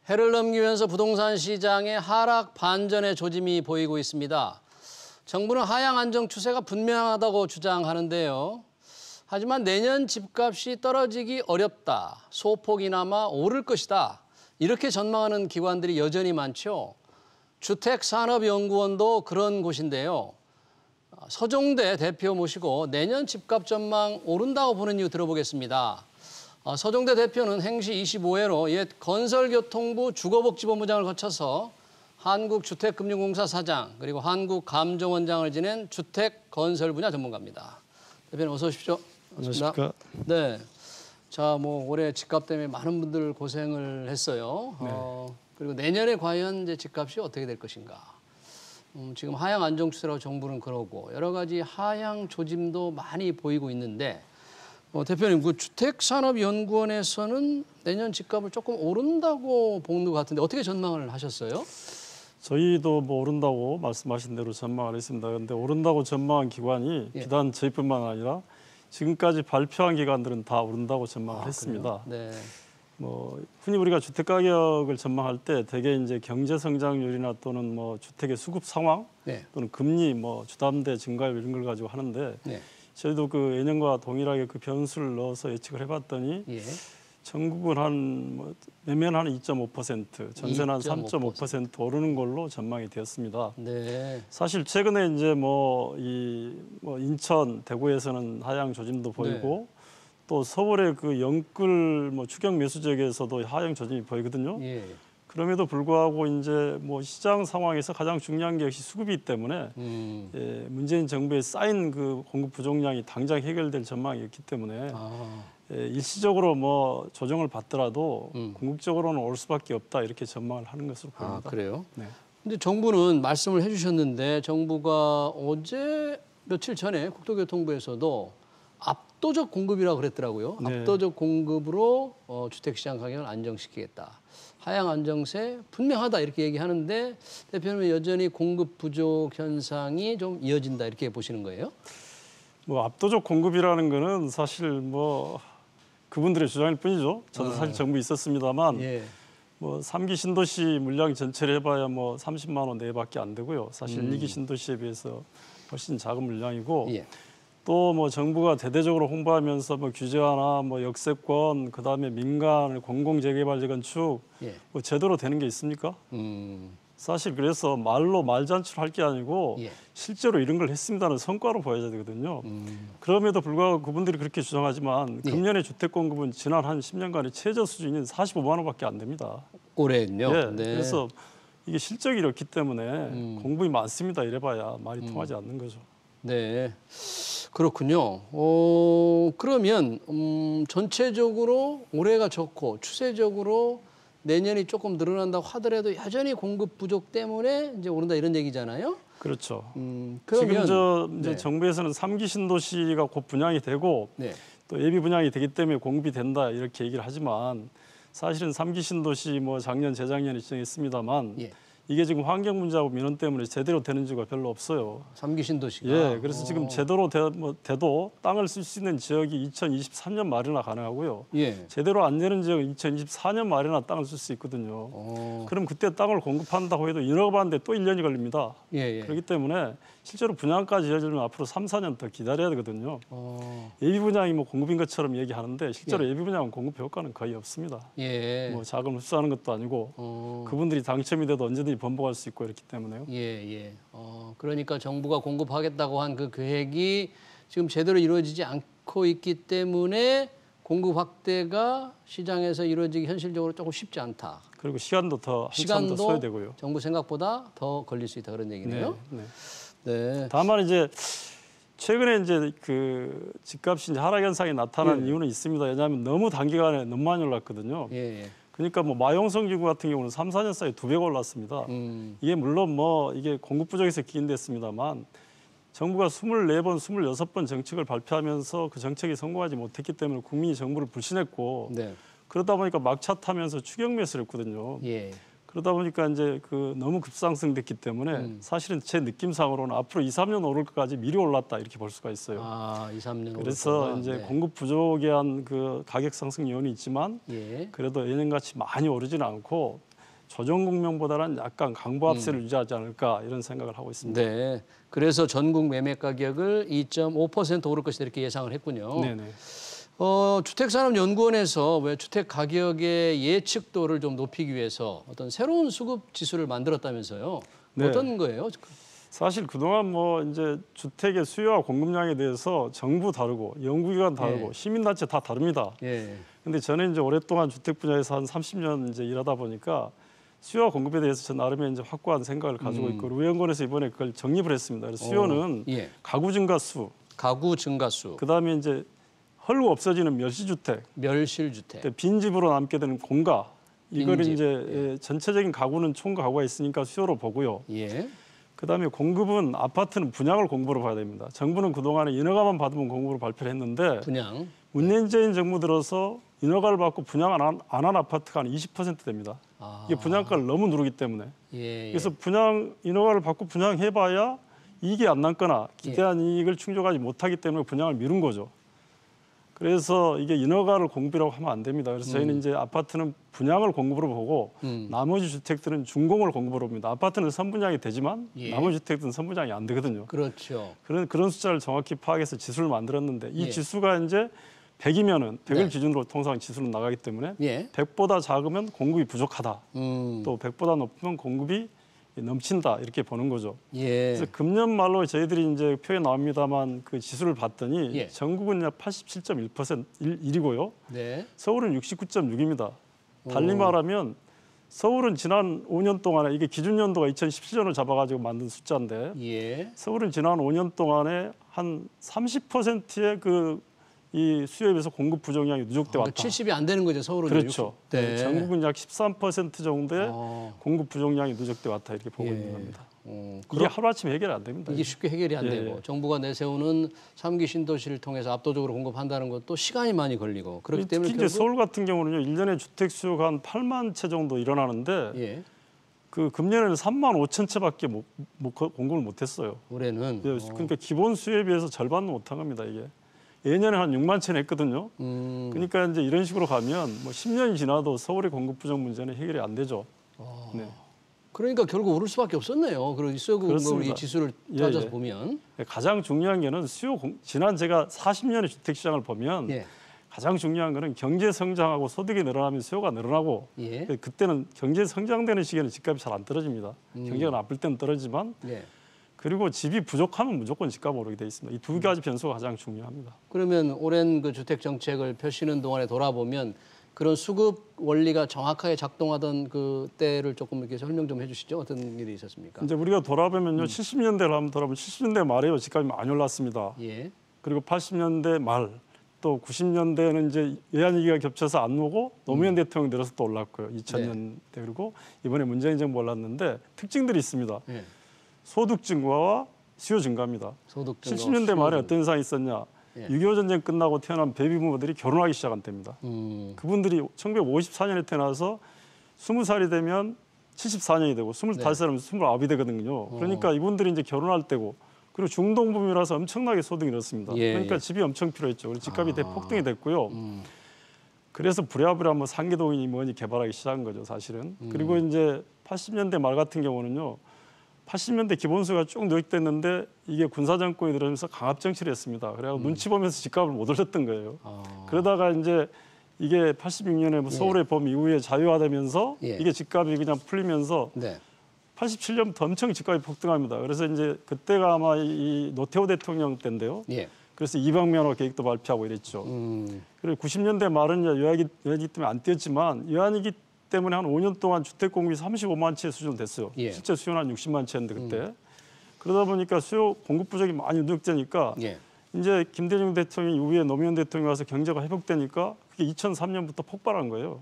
해를 넘기면서 부동산 시장의 하락 반전의 조짐이 보이고 있습니다. 정부는 하향 안정 추세가 분명하다고 주장하는데요. 하지만 내년 집값이 떨어지기 어렵다, 소폭이나마 오를 것이다, 이렇게 전망하는 기관들이 여전히 많죠. 주택산업연구원도 그런 곳인데요. 서종대 대표 모시고 내년 집값 전망 오른다고 보는 이유 들어보겠습니다. 서종대 대표는 행시 25회로 옛 건설교통부 주거복지본부장을 거쳐서 한국주택금융공사 사장 그리고 한국감정원장을 지낸 주택건설 분야 전문가입니다. 대표님 어서 오십시오. 안녕하십니까. 네. 자, 올해 집값 때문에 많은 분들 고생을 했어요. 네. 그리고 내년에 과연 이제 집값이 어떻게 될 것인가. 지금 하향 안정 추세라고 정부는 그러고 여러 가지 하향 조짐도 많이 보이고 있는데 대표님, 그 주택산업연구원에서는 내년 집값을 조금 오른다고 보는 것 같은데 어떻게 전망을 하셨어요? 저희도 오른다고 말씀하신 대로 전망을 했습니다. 그런데 오른다고 전망한 기관이 비단 저희뿐만 아니라 지금까지 발표한 기관들은 다 오른다고 전망을 했습니다. 네. 흔히 우리가 주택 가격을 전망할 때 대개 이제 경제 성장률이나 또는 주택의 수급 상황 또는 금리, 주담대 증가율 이런 걸 가지고 하는데 저희도 그 예년과 동일하게 그 변수를 넣어서 예측을 해봤더니 전국은 매면 한 2.5%, 전세는 한 3.5% 오르는 걸로 전망이 되었습니다. 네. 사실 최근에 이제 인천, 대구에서는 하향 조짐도 보이고 또 서울의 그 영끌 추경 매수 지역에서도 하향 조짐이 보이거든요. 그럼에도 불구하고 이제 시장 상황에서 가장 중요한 게 역시 수급이기 때문에 문재인 정부에 쌓인 그 공급 부족량이 당장 해결될 전망이었기 때문에 일시적으로 조정을 받더라도 궁극적으로는 올 수밖에 없다 이렇게 전망을 하는 것으로 보입니다. 그래요? 네. 근데 정부는 말씀을 해주셨는데 정부가 어제 며칠 전에 국토교통부에서도 압도적 공급이라고 그랬더라고요. 네. 압도적 공급으로 주택시장 가격을 안정시키겠다. 하향 안정세 분명하다 이렇게 얘기하는데 대표님은 여전히 공급 부족 현상이 좀 이어진다 이렇게 보시는 거예요? 압도적 공급이라는 거는 사실 그분들의 주장일 뿐이죠. 저도 사실 정부 있었습니다만 3기 신도시 물량 전체를 해봐야 30만 원 내외밖에 안 되고요. 사실 2기 신도시에 비해서 훨씬 작은 물량이고 또 정부가 대대적으로 홍보하면서 규제 완화, 역세권, 그다음에 민간 공공재개발 재건축 제대로 되는 게 있습니까? 사실 그래서 말로 말잔치로 할 게 아니고 실제로 이런 걸 했습니다는 성과로 보여야 되거든요. 그럼에도 불구하고 그분들이 그렇게 주장하지만 금년의 주택 공급은 지난 한 10년간의 최저 수준인 45만 원밖에 안 됩니다. 올해는요? 네. 그래서 이게 실적이 이렇기 때문에 공급이 많습니다. 이래봐야 말이 통하지 않는 거죠. 네, 그렇군요. 그러면 전체적으로 올해가 좋고 추세적으로 내년이 조금 늘어난다고 하더라도 여전히 공급 부족 때문에 이제 오른다 이런 얘기잖아요. 그렇죠. 그러면 지금 정부에서는 3기 신도시가 곧 분양이 되고 또 예비 분양이 되기 때문에 공급이 된다 이렇게 얘기를 하지만 사실은 3기 신도시 작년 재작년에 지정했습니다만 이게 지금 환경 문제하고 민원 때문에 제대로 되는 지가 별로 없어요. 3기 신도시가. 그래서 지금 제대로 돼도 땅을 쓸 수 있는 지역이 2023년 말이나 가능하고요. 제대로 안 되는 지역은 2024년 말이나 땅을 쓸 수 있거든요. 그럼 그때 땅을 공급한다고 해도 인허가하는데 또 1년이 걸립니다. 그렇기 때문에 실제로 분양까지 이어지면 앞으로 3, 4년 더 기다려야 되거든요. 예비 분양이 공급인 것처럼 얘기하는데 실제로 예비 분양은 공급 효과는 거의 없습니다. 자금 흡수하는 것도 아니고 그분들이 당첨이 돼도 언제든지 번복할 수 있고 이렇기 때문에요. 그러니까 정부가 공급하겠다고 한 그 계획이 지금 제대로 이루어지지 않고 있기 때문에 공급 확대가 시장에서 이루어지기 현실적으로 조금 쉽지 않다. 그리고 시간도 더 소요되고요. 정부 생각보다 더 걸릴 수 있다 그런 얘기네요. 네. 다만 이제 최근에 이제 그 집값이 하락 현상이 나타난 이유는 있습니다. 왜냐하면 너무 단기간에 너무 많이 올랐거든요. 그러니까 마용성 지구 같은 경우는 3, 4년 사이에 2배가 올랐습니다. 이게 물론 이게 공급 부족에서 기인됐습니다만 정부가 24번, 26번 정책을 발표하면서 그 정책이 성공하지 못했기 때문에 국민이 정부를 불신했고 그러다 보니까 막차 타면서 추경 매수를 했거든요. 그러다 보니까 이제 너무 급상승됐기 때문에 사실은 제 느낌상으로는 앞으로 2, 3년 오를 것까지 미리 올랐다 이렇게 볼 수가 있어요. 2, 3년 그래서 이제 공급 부족에 한 그 가격 상승 요인이 있지만 그래도 예년같이 많이 오르지는 않고 조정 국면보다는 약간 강보 압세를 유지하지 않을까 이런 생각을 하고 있습니다. 네. 그래서 전국 매매 가격을 2.5% 오를 것이다 이렇게 예상을 했군요. 네네. 주택산업연구원에서 왜 주택 가격의 예측도를 좀 높이기 위해서 어떤 새로운 수급 지수를 만들었다면서요? 네. 어떤 거예요? 사실 그동안 뭐 이제 주택의 수요와 공급량에 대해서 정부 다르고 연구기관 다르고 예. 시민단체 다 다릅니다. 예. 근데 저는 이제 오랫동안 주택 분야에서 한 30년 이제 일하다 보니까 수요와 공급에 대해서 저 나름의 이제 확고한 생각을 가지고 있고 의원권에서 이번에 그걸 정립을 했습니다. 그래서 수요는 예. 가구 증가 수, 가구 증가수, 그다음에 이제 헐고 없어지는 멸실주택, 멸실주택, 빈집으로 남게 되는 공가, 이걸 빈집. 이제 전체적인 가구는 총가구가 있으니까 수요로 보고요. 예. 그다음에 공급은 아파트는 분양을 공급으로 봐야 됩니다. 정부는 그동안에 인허가만 받으면 공급으로 발표를 했는데 분양. 문재인 정부 들어서 인허가를 받고 분양 안 한 아파트가 한 20% 됩니다. 이게 분양가를 너무 누르기 때문에. 예. 그래서 분양 인허가를 받고 분양해봐야 이익이 안 남거나 기대한 이익을 충족하지 못하기 때문에 분양을 미룬 거죠. 그래서 이게 인허가를 공급이라고 하면 안 됩니다. 그래서 저희는 이제 아파트는 분양을 공급으로 보고 나머지 주택들은 준공을 공급으로 봅니다. 아파트는 선분양이 되지만 예. 나머지 주택들은 선분양이 안 되거든요. 그렇죠. 그런 숫자를 정확히 파악해서 지수를 만들었는데 이 예. 지수가 이제 100이면은 100을 네. 기준으로 통상 지수는 나가기 때문에 예. 100보다 작으면 공급이 부족하다. 음. 또 100보다 높으면 공급이 넘친다 이렇게 보는 거죠. 예. 그래서 금년 말로 저희들이 이제 표에 나옵니다만 그 지수를 봤더니 예. 전국은 87.1% 1이고요. 네. 서울은 69.6입니다. 달리 말하면 서울은 지난 5년 동안에 이게 기준 연도가 2017년을 잡아가지고 만든 숫자인데 예. 서울은 지난 5년 동안에 한 30%의 이 수요에 비해서 공급 부족량이 누적돼 왔다. 70이 안 되는 거죠, 서울은. 그렇죠. 60. 네. 전국은 약 13% 정도의 어. 공급 부족량이 누적돼 왔다 이렇게 보고 예. 있는 겁니다. 이게 그럼 하루아침에 해결이 안 됩니다. 이게 쉽게 해결이 안 예, 되고 예. 정부가 내세우는 3기 신도시를 통해서 압도적으로 공급한다는 것도 시간이 많이 걸리고 그렇기 때문에 특히 이제 서울 같은 경우는요. 1년에 주택 수요가 한 8만 채 정도 일어나는데 예. 그 금년에는 3만 5천 채밖에 공급을 못 했어요. 올해는 그러니까 기본 수요에 비해서 절반도 못한 겁니다, 이게. 예년에 한 6만 채 냈거든요. 그러니까 이제 이런 식으로 가면 뭐 10년이 지나도 서울의 공급 부족 문제는 해결이 안 되죠. 네. 그러니까 결국 오를 수밖에 없었네요. 그리고 수요 공급을 이 지수를 따져서 예. 보면 가장 중요한 게는 지난 제가 40년의 주택 시장을 보면 예. 가장 중요한 거는 경제 성장하고 소득이 늘어나면 수요가 늘어나고 예. 그때는 경제 성장되는 시기에는 집값이 잘 안 떨어집니다. 경제가 나쁠 때는 떨어지지만 예. 그리고 집이 부족하면 무조건 집값 오르게 돼 있습니다. 이 두 가지 변수가 가장 중요합니다. 그러면 오랜 그 주택 정책을 펴시는 동안에 돌아보면 그런 수급 원리가 정확하게 작동하던 그 때를 조금 이렇게 설명 좀 해주시죠. 어떤 일이 있었습니까? 이제 우리가 돌아보면요, 70년대를 한번 돌아보면 70년대 말에요 집값이 많이 올랐습니다. 예. 그리고 80년대 말 또 90년대는 이제 외환위기가 겹쳐서 안 오고 노무현 대통령 들어서 또 올랐고요. 2000년대 그리고 이번에 문재인 정부 올랐는데 특징들이 있습니다. 예. 소득 증가와 수요 증가입니다. 소득 증가, 70년대 말에 수요 어떤 현상이 있었냐? 예. 6.25 전쟁 끝나고 태어난 베이비부모들이 결혼하기 시작한 때입니다. 그분들이 1954년에 태어나서 20살이 되면 74년이 되고 25살이면 29이 되거든요. 그러니까 이분들이 이제 결혼할 때고 그리고 중동부민이라서 엄청나게 소득이 늘었습니다. 예, 그러니까 예. 집이 엄청 필요했죠. 그래서 집값이 대폭등이 됐고요. 그래서 부랴부랴 뭐 상계동이니 뭐니 개발하기 시작한 거죠, 사실은. 그리고 이제 80년대 말 같은 경우는요. 80년대 기본수요가 쭉 누적됐는데 이게 군사정권이 들어오면서 강압 정치를 했습니다. 그래서 눈치 보면서 집값을 못 올렸던 거예요. 그러다가 이제 이게 86년에 뭐 서울의 봄 이후에 자유화되면서 예. 이게 집값이 그냥 풀리면서 네. 87년부터 엄청 집값이 폭등합니다. 그래서 이제 그때가 아마 이 노태우 대통령 때인데요. 예. 그래서 이방면허 계획도 발표하고 이랬죠. 그리고 90년대 말은 외환위기 때문에 안 뛰었지만 외환위기 때문에 한 5년 동안 주택 공급이 35만 채 수준 됐어요. 예. 실제 수요는 한 60만 채인데 그때. 그러다 보니까 수요 공급 부족이 많이 누적되니까 예. 이제 김대중 대통령 이후에 노무현 대통령이 와서 경제가 회복되니까 그게 2003년부터 폭발한 거예요.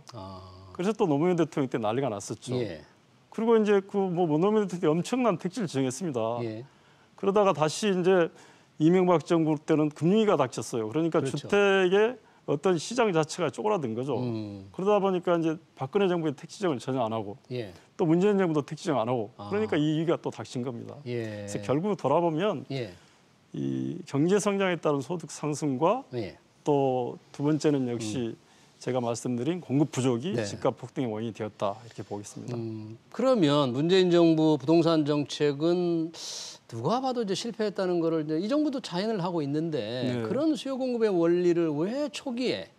그래서 또 노무현 대통령 때 난리가 났었죠. 예. 그리고 이제 노무현 대통령이 엄청난 택지를 지정했습니다. 예. 그러다가 다시 이제 이명박 정부 때는 금융위기가 닥쳤어요. 그러니까 그렇죠. 주택의 어떤 시장 자체가 쪼그라든 거죠. 그러다 보니까 이제 박근혜 정부의 택지정을 전혀 안 하고 예. 또 문재인 정부도 택지정 안 하고 그러니까 이 위기가 또 닥친 겁니다. 예. 그래서 결국 돌아보면 예. 이 경제 성장에 따른 소득 상승과 예. 또 두 번째는 역시 제가 말씀드린 공급 부족이 네. 집값 폭등의 원인이 되었다 이렇게 보겠습니다. 그러면 문재인 정부 부동산 정책은 누가 봐도 이제 실패했다는 거를 이제 이 정부도 자인을 하고 있는데 네. 그런 수요 공급의 원리를 왜 초기에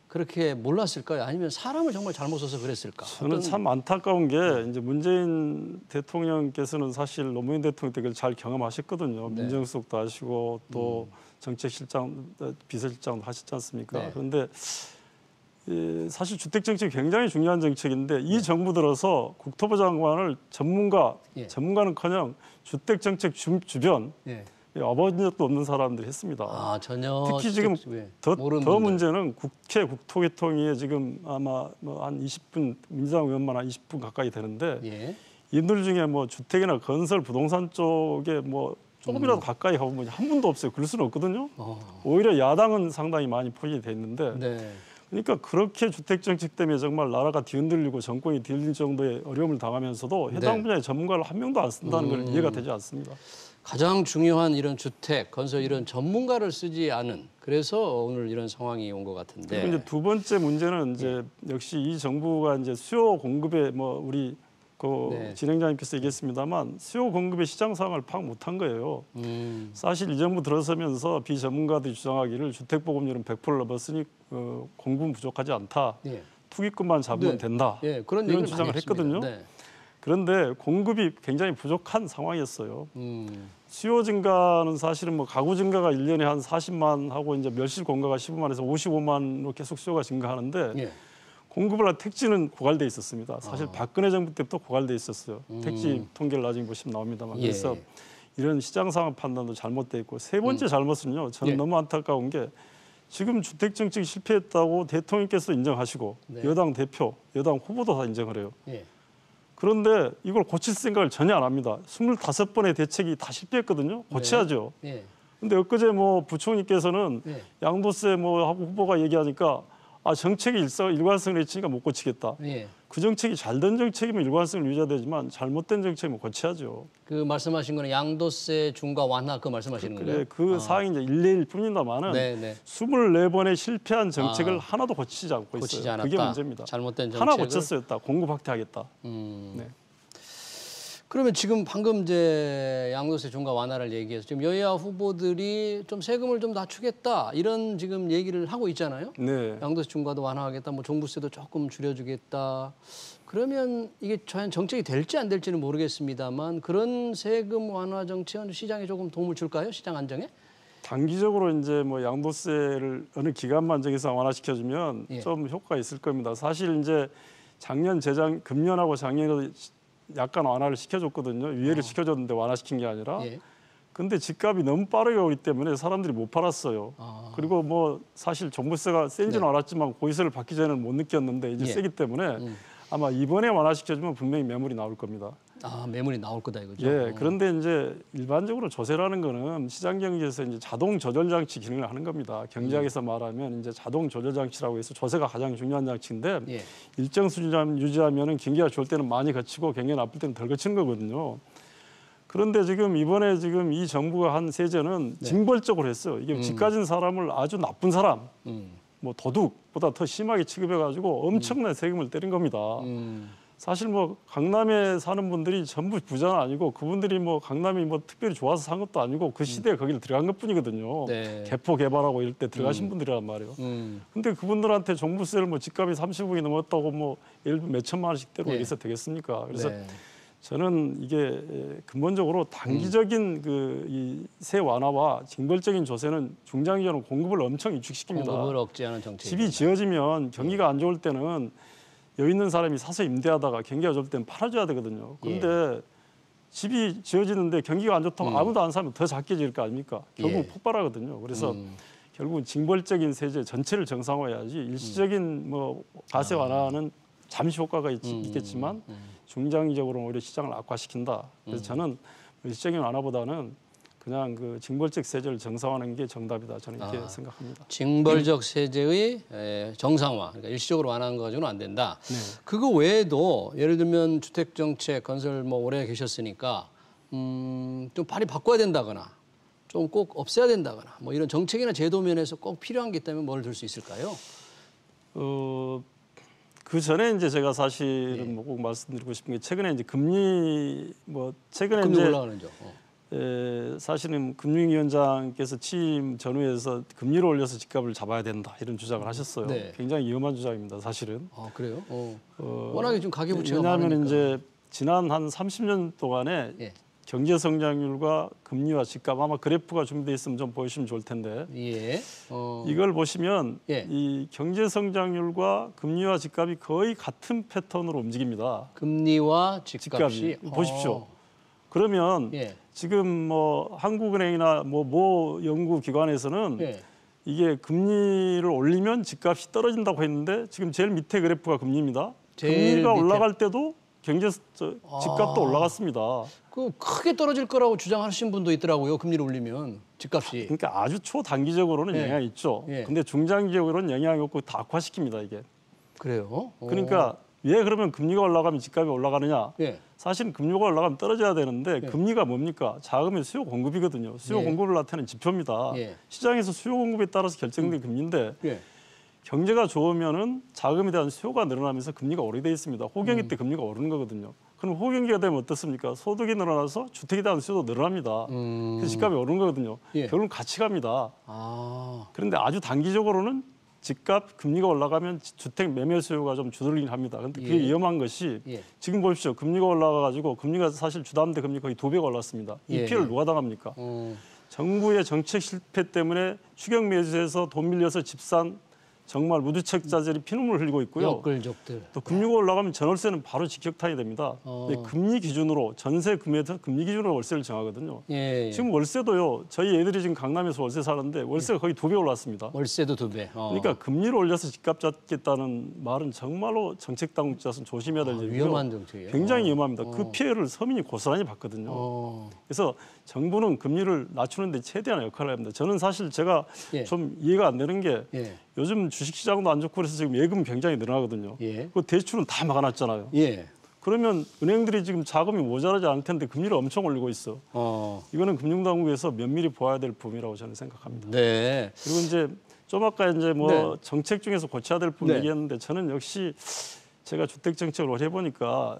그렇게 몰랐을까요? 아니면 사람을 정말 잘못 써서 그랬을까? 저는 참 안타까운 게 이제 문재인 대통령께서는 사실 노무현 대통령 때 그걸 잘 경험하셨거든요. 네. 민정수석도 하시고 또 정책실장, 비서실장도 하셨지 않습니까? 네. 그런데 사실 주택 정책이 굉장히 중요한 정책인데 이 정부 들어서 국토부 장관을 전문가는커녕 주택 정책 주변 와본 적도 없는 사람들이 했습니다. 아, 전혀. 특히 지금 더 문제는 국회 국토교통위에 지금 아마 뭐 한 20분 민주당 의원만 한 20분 가까이 되는데 이들 중에 뭐 주택이나 건설 부동산 쪽에 뭐 조금이라도 가까이 가보면 한 분도 없어요. 그럴 수는 없거든요. 오히려 야당은 상당히 많이 포진이 돼 있는데 그러니까 그렇게 주택 정책 때문에 정말 나라가 뒤흔들리고 정권이 뒤흔들 정도의 어려움을 당하면서도 해당 분야의 전문가를 한 명도 안 쓴다는 건 이해가 되지 않습니다. 가장 중요한 이런 주택, 건설 이런 전문가를 쓰지 않은 그래서 오늘 이런 상황이 온 것 같은데. 그리고 이제 두 번째 문제는 이제 역시 이 정부가 이제 수요 공급에 뭐 우리 진행자님께서 얘기했습니다만 수요 공급의 시장 상황을 파악 못한 거예요. 사실 이 정부 들어서면서 비전문가들이 주장하기를 주택 보급률은 100%를 넘었으니 공급은 부족하지 않다. 투기꾼만 잡으면 된다. 그런 이런 주장을 했거든요. 그런데 공급이 굉장히 부족한 상황이었어요. 수요 증가는 사실은 뭐 가구 증가가 1년에 한 40만 하고 이제 멸실 공가가 15만에서 55만으로 계속 수요가 증가하는데 공급을 한 택지는 고갈돼 있었습니다. 사실 박근혜 정부 때부터 고갈돼 있었어요. 택지 통계를 나중에 보시면 나옵니다만. 그래서 이런 시장 상황 판단도 잘못돼 있고 세 번째 잘못은요. 저는 너무 안타까운 게 지금 주택 정책이 실패했다고 대통령께서 인정하시고 여당 대표, 여당 후보도 다 인정을 해요. 그런데 이걸 고칠 생각을 전혀 안 합니다. 25번의 대책이 다 실패했거든요. 고쳐야죠. 근데 엊그제 뭐 부총리께서는 양도세 뭐 하고 후보가 얘기하니까 정책이 일관성을 해치니까 못 고치겠다. 그 정책이 잘된 정책이면 일관성을 유지해야 되지만 잘못된 정책이면 고쳐야죠. 그 말씀하신 거는 양도세 중과 완화 그 말씀하시는 거예요? 그 사항이 이제 일례일 뿐입니다만은 24번의 실패한 정책을 하나도 고치지 않고 있어요. 않았다. 그게 문제입니다. 잘못된 정책을. 하나 고쳤어요. 공급 확대하겠다. 그러면 지금 방금 이제 양도세 중과 완화를 얘기해서 지금 여야 후보들이 좀 세금을 좀 낮추겠다 이런 지금 얘기를 하고 있잖아요. 양도세 중과도 완화하겠다, 뭐 종부세도 조금 줄여주겠다. 그러면 이게 과연 정책이 될지 안 될지는 모르겠습니다만 그런 세금 완화 정책은 시장에 조금 도움을 줄까요? 시장 안정에? 단기적으로 이제 뭐 양도세를 어느 기간만 정해서 완화시켜주면 좀 효과가 있을 겁니다. 사실 이제 금년하고 작년에 약간 완화를 시켜줬거든요. 유예를 시켜줬는데 완화시킨 게 아니라. 근데 집값이 너무 빠르게 오기 때문에 사람들이 못 팔았어요. 그리고 뭐 사실 종부세가 센지는 알았지만 고의세를 받기 전에는 못 느꼈는데 이제 세기 때문에 아마 이번에 완화시켜주면 분명히 매물이 나올 겁니다. 매물이 나올 거다 이거죠. 그런데 이제 일반적으로 조세라는 거는 시장 경제에서 이제 자동 조절 장치 기능을 하는 겁니다. 경제학에서 말하면 이제 자동 조절 장치라고 해서 조세가 가장 중요한 장치인데 일정 수준 유지하면은 경기가 좋을 때는 많이 거치고 경기가 나쁠 때는 덜 거치는 거거든요. 그런데 지금 이번에 지금 이 정부가 한 세제는 징벌적으로 했어요. 이게 집 가진 사람을 아주 나쁜 사람, 뭐 도둑보다 더 심하게 취급해가지고 엄청난 세금을 때린 겁니다. 사실 뭐 강남에 사는 분들이 전부 부자는 아니고 그분들이 뭐 강남이 뭐 특별히 좋아서 산 것도 아니고 그 시대에 거기를 들어간 것뿐이거든요. 개포 개발하고 이럴 때 들어가신 분들이란 말이에요. 근데 그분들한테 종부세를 뭐 집값이 30억이 넘었다고 뭐 예를 들면 몇 천만 원씩 떼고 이래서 되겠습니까? 그래서 저는 이게 근본적으로 단기적인 이 세 완화와 징벌적인 조세는 중장기적으로 공급을 엄청 위축시킵니다. 공급을 억제하는 정책. 집이 지어지면 경기가 안 좋을 때는 여유 있는 사람이 사서 임대하다가 경기가 좋을 때는 팔아줘야 되거든요. 그런데 집이 지어지는데 경기가 안 좋다고 아무도 안 사면 더 작게 지을 거 아닙니까? 결국 폭발하거든요. 그래서 결국은 징벌적인 세제 전체를 정상화해야지 일시적인 뭐 과세 완화는 잠시 효과가 있겠지만 중장기적으로는 오히려 시장을 악화시킨다. 그래서 저는 일시적인 완화보다는 그냥 그 징벌적 세제를 정상화하는 게 정답이다. 저는 이렇게 생각합니다. 징벌적 세제의 정상화, 그러니까 일시적으로 완화하는 거 가지고는 안 된다. 그거 외에도 예를 들면 주택 정책, 건설 뭐 오래 계셨으니까 좀 발이 바꿔야 된다거나 좀 꼭 없애야 된다거나 뭐 이런 정책이나 제도 면에서 꼭 필요한 게 있다면 뭘 들 수 있을까요? 그 전에 이제 제가 사실은 뭐 꼭 말씀드리고 싶은 게 최근에 이제 금리 금리 올라가는 죠. 사실은 금융위원장께서 취임 전후에서 금리를 올려서 집값을 잡아야 된다 이런 주장을 하셨어요. 네. 굉장히 위험한 주장입니다, 사실은. 아 그래요? 워낙에 좀 가계부채가 왜냐하면 많으니까. 이제 지난 한 30년 동안에 예. 경제 성장률과 금리와 집값 아마 그래프가 준비되어 있으면 좀 보시면 좋을 텐데 예. 이걸 보시면 예. 이 경제 성장률과 금리와 집값이 거의 같은 패턴으로 움직입니다. 금리와 집값이 보십시오. 그러면 예. 지금 뭐 한국은행이나 뭐 연구기관에서는 예. 이게 금리를 올리면 집값이 떨어진다고 했는데 지금 제일 밑에 그래프가 금리입니다. 금리가 올라갈 때도 집값도 올라갔습니다. 그 크게 떨어질 거라고 주장하시는 분도 있더라고요. 금리를 올리면 집값이. 그러니까 아주 초단기적으로는 예. 영향이 있죠. 예. 근데 중장기적으로는 영향이 없고 다 악화시킵니다, 이게. 그래요? 그러니까 왜 그러면 금리가 올라가면 집값이 올라가느냐? 예. 사실은 금리가 올라가면 떨어져야 되는데 예. 금리가 뭡니까? 자금의 수요 공급이거든요. 수요 예. 공급을 나타내는 지표입니다. 예. 시장에서 수요 공급에 따라서 결정된 금리인데 예. 경제가 좋으면은 자금에 대한 수요가 늘어나면서 금리가 오르게 돼 있습니다. 호경기 때 금리가 오르는 거거든요. 그럼 호경기가 되면 어떻습니까? 소득이 늘어나서 주택에 대한 수요도 늘어납니다. 그래서 집값이 오르는 거거든요. 예. 결국은 같이 갑니다. 아. 그런데 아주 단기적으로는 집값 금리가 올라가면 주택 매매 수요가 좀 주들리긴 합니다. 그런데 그게 예. 위험한 것이 예. 지금 보십시오. 금리가 올라가가지고 금리가 사실 주담대 금리 거의 2배가 올랐습니다. 이 예. 피해를 누가 당합니까? 정부의 정책 실패 때문에 추격 매수해서 돈 밀려서 집산 정말 무주택자들이 피눈물을 흘리고 있고요. 역글족들. 또 금리가 올라가면 전월세는 바로 직격탄이 됩니다. 금리 기준으로 전세 금액에서 금리 기준으로 월세를 정하거든요. 예. 지금 월세도요. 저희 애들이 지금 강남에서 월세 사는데 월세가 거의 2배 올랐습니다. 월세도 2배. 그러니까 금리를 올려서 집값 잡겠다는 말은 정말로 정책 당국자는 조심해야 될 일이고요. 위험한 정책이에요. 굉장히 위험합니다. 그 피해를 서민이 고스란히 받거든요. 그래서 정부는 금리를 낮추는 데 최대한 역할을 합니다. 저는 사실 제가 예. 좀 이해가 안 되는 게 예. 요즘 주식시장도 안 좋고 그래서 지금 예금 굉장히 늘어나거든요. 예. 그 대출은 다 막아놨잖아요. 예. 그러면 은행들이 지금 자금이 모자라지 않을 텐데 금리를 엄청 올리고 있어. 이거는 금융당국에서 면밀히 보아야 될 부분이라고 저는 생각합니다. 네. 그리고 이제 좀 아까 이제 뭐 네. 정책 중에서 고쳐야 될 부분 네. 얘기했는데 저는 역시 제가 주택 정책을 오래 해보니까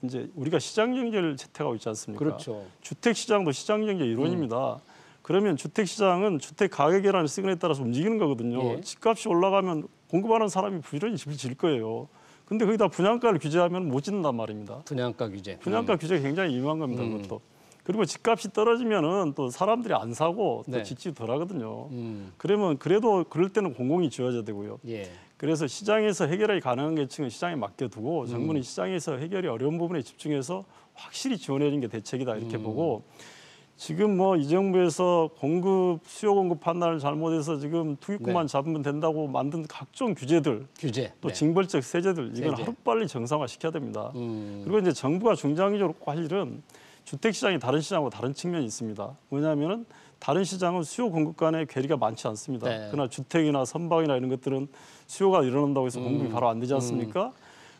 이제 우리가 시장 경제를 채택하고 있지 않습니까? 그렇죠. 주택 시장도 시장 경제 일원입니다. 그러면 주택 시장은 주택 가격이라는 시그널에 따라서 움직이는 거거든요. 예. 집값이 올라가면 공급하는 사람이 부지런히 집을 질 거예요. 근데 거기다 분양가를 규제하면 못 짓는단 말입니다. 분양가 규제. 분양가 규제가 굉장히 위험한 겁니다. 그것도. 그리고 집값이 떨어지면은 또 사람들이 안 사고 또 네. 짓지 덜 하거든요. 그러면 그래도 그럴 때는 공공이 지어져야 되고요. 예. 그래서 시장에서 해결이 가능한 계층은 시장에 맡겨두고 정부는 시장에서 해결이 어려운 부분에 집중해서 확실히 지원해 주는 게 대책이다 이렇게 보고 지금 뭐 이 정부에서 수요 공급 판단을 잘못해서 지금 투기꾼만 네. 잡으면 된다고 만든 각종 규제들 규제. 또 네. 징벌적 세제들 이건 세제. 하루빨리 정상화 시켜야 됩니다. 그리고 이제 정부가 중장기적으로 꼭 할 일은 주택 시장이 다른 시장하고 다른 측면이 있습니다. 왜냐하면은 다른 시장은 수요 공급 간의 괴리가 많지 않습니다. 네. 그러나 주택이나 선박이나 이런 것들은 수요가 일어난다고 해서 공급이 바로 안 되지 않습니까?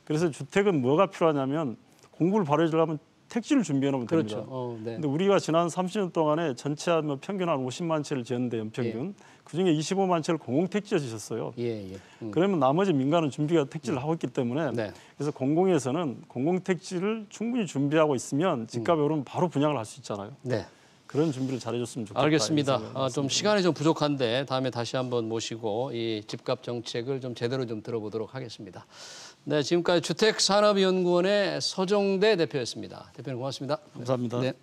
그래서 주택은 뭐가 필요하냐면 공급을 바로 해주려면 택지를 준비해 놓으면 됩니다. 그렇죠. 네. 근데 우리가 지난 30년 동안에 전체 한 평균 한 50만 채를 지었는데 연평균 그중에 25만 채를 공공택지에 지었어요. 예. 그러면 나머지 민간은 준비가 택지를 하고 있기 때문에 네. 그래서 공공에서는 공공택지를 충분히 준비하고 있으면 집값이 오르면 바로 분양을 할 수 있잖아요. 네. 그런 준비를 잘해줬으면 좋겠다. 알겠습니다. 좀 시간이 좀 부족한데 다음에 다시 한번 모시고 이 집값 정책을 좀 제대로 좀 들어보도록 하겠습니다. 네, 지금까지 주택산업연구원의 서정대 대표였습니다. 대표님 고맙습니다. 감사합니다. 네.